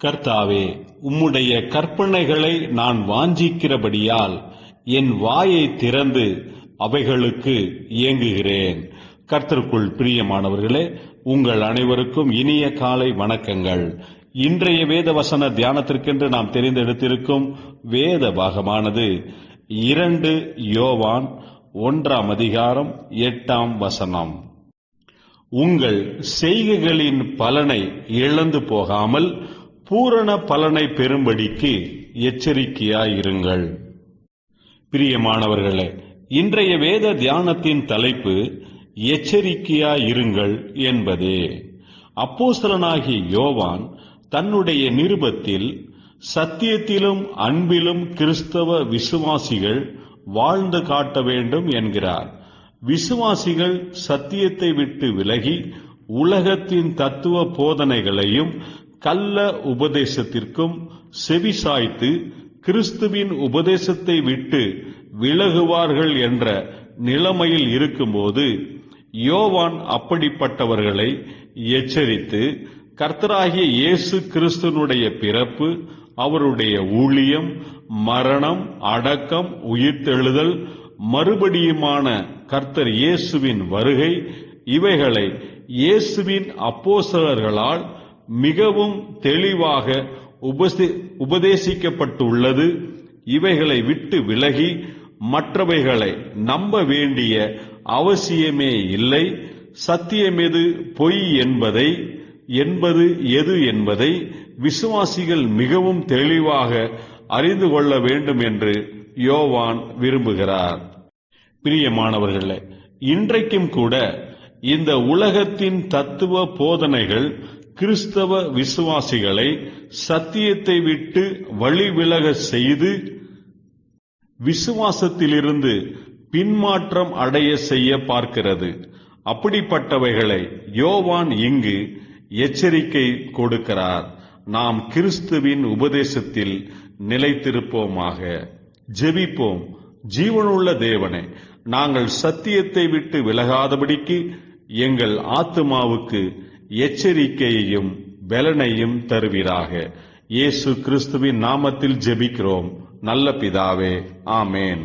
கர்த்தாவே, உம்முடைய கற்பனைகளை நான் வாஞ்சிக்கிறபடியால் என் வாயை திறந்து அவைகளுக்கு ஏங்குகிறேன். கர்த்தருக்குள் பிரியமானவர்களே, உங்கள் அனைவருக்கும் இனிய காலை வணக்கங்கள். இன்றைய வேத வசன தியானத்திற்கென்று நாம் தெரிந்தெடுத்திருக்கும் வேத பாகமானது 2 யோவான் 1:8. உங்கள் செய்கைகளின் பலனை இழந்து போகாமல் பூரண பலனை பெறும்படிக்கு எச்சரிக்கையாயிருங்கள். பிரியமானவர்களே, இன்றைய வேத தியானத்தின் தலைப்பு எச்சரிக்கையாயிருங்கள் என்பதே. அப்போஸ்தலனாகிய யோவான் தன்னுடைய நிருபத்தில் சத்தியத்திலும் அன்பிலும் கிறிஸ்தவ விசுவாசிகள் வாழ்ந்து காட்ட வேண்டும் என்கிறார். விசுவாசிகள் சத்தியத்தை விட்டு விலகி உலகத்தின் தத்துவ போதனைகளையும் கள்ள உபதேசத்திற்கும் செவிசாய்த்து கிறிஸ்துவின் உபதேசத்தை விட்டு விலகுவார்கள் என்ற நிலைமையில் இருக்கும்போது யோவான் அப்படிப்பட்டவர்களை எச்சரித்து கர்த்தராகிய இயேசு கிறிஸ்துனுடைய பிறப்பு, அவருடைய ஊழியம், மரணம், அடக்கம், உயிர்த்தெழுதல், மறுபடியுமான கர்த்தர் இயேசுவின் வருகை, இவைகளை இயேசுவின் அப்போஸ்தலர்களால் மிகவும் தெளிவாக உபதேசிக்கப்பட்டுள்ளது. இவைகளை விட்டு விலகி மற்றவைகளை நம்ப வேண்டிய அவசியமே இல்லை. சத்தியமெது, பொய் என்பது எது என்பதை விசுவாசிகள் மிகவும் தெளிவாக அறிந்து கொள்ள வேண்டும் என்று யோவான் விரும்புகிறார். பிரியமானவர்களே, இன்றைக்கும் கூட இந்த உலகத்தின் தத்துவ போதனைகள் கிறிஸ்தவ விசுவாசிகளை சத்தியத்தை விட்டு வழிவிலக செய்து விசுவாசத்திலிருந்து பின்மாற்றம் அடைய செய்ய பார்க்கிறது. அப்படிப்பட்டவைகளை யோவான் இங்கு எச்சரிக்கை கொடுக்கிறார். நாம் கிறிஸ்துவின் உபதேசத்தில் நிலைத்திருப்போமாக. ஜெபிப்போம். ஜீவனுள்ள தேவனே, நாங்கள் சத்தியத்தை விட்டு விலகாதபடிக்கு எங்கள் ஆத்துமாவுக்கு எச்சரிக்கையையும் பலனையும் தருவீராக. இயேசு கிறிஸ்துவின் நாமத்தில் ஜெபிக்கிறோம் நல்ல பிதாவே, ஆமேன்.